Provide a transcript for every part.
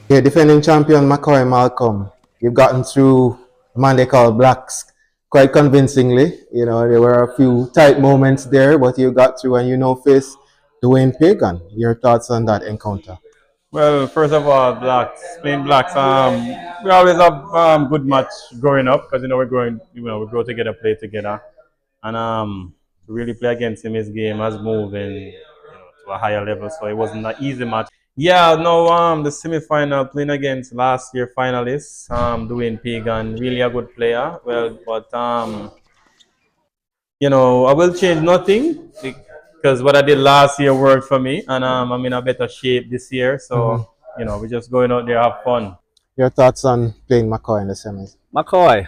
Yeah, defending champion McCoy Malcolm, you've gotten through a man they call Blacks quite convincingly. You know, there were a few tight moments there, but you got through and face Dwayne Pagan. Your thoughts on that encounter? Well, first of all, playing blacks. We always have good match growing up because we're growing, we grow together, play together, and to really play against him, his game has moved to a higher level. So it wasn't an easy match. Yeah, no, the semi-final playing against last year finalists, Dwayne Pagan, really a good player. Well, but I will change nothing because what I did last year worked for me, and I'm in a better shape this year. Hmm. So we're just going out there have fun. Your thoughts on playing McCoy in the semis? McCoy,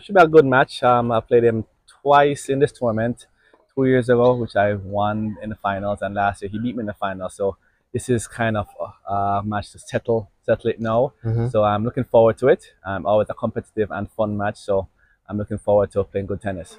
should be a good match. I played him twice in this tournament, 2 years ago, which I won in the finals, and last year he beat me in the finals. So this is kind of a match to settle it now. Hmm. So I'm looking forward to it. Always a competitive and fun match. So I'm looking forward to playing good tennis.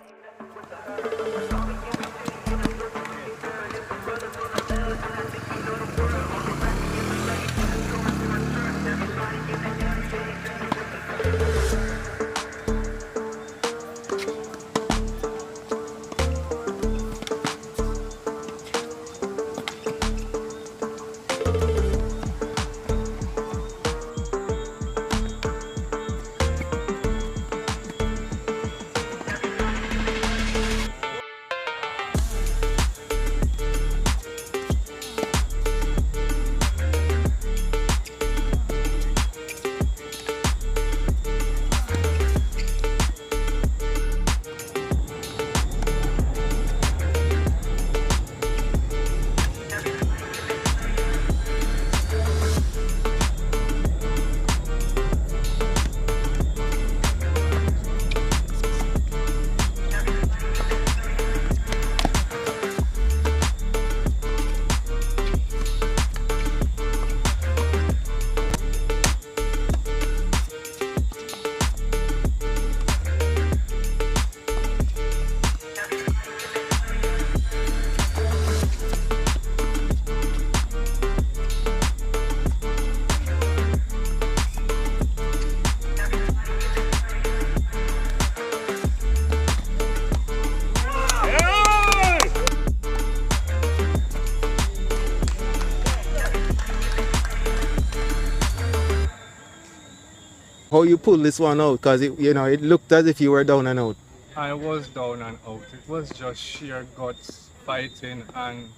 How you pull this one out? Because it looked as if you were down and out. I was down and out. It was just sheer guts fighting, and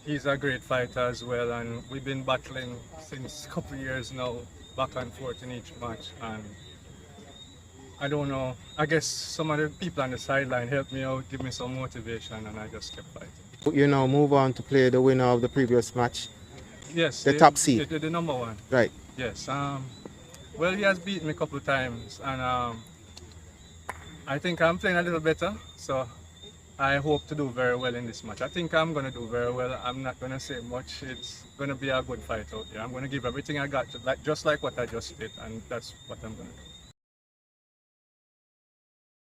he's a great fighter as well. And we've been battling since a couple of years now, back and forth in each match. And I don't know. I guess some of the people on the sideline helped me out, give me some motivation, and I just kept fighting. Move on to play the winner of the previous match, Yes, the top seed. the number one. Right. Yes. Well, he has beaten me a couple of times, and I think I'm playing a little better. So I hope to do very well in this match. I think I'm going to do very well. I'm not going to say much. It's going to be a good fight out there. I'm going to give everything I got, just like what I just did, and that's what I'm going to do.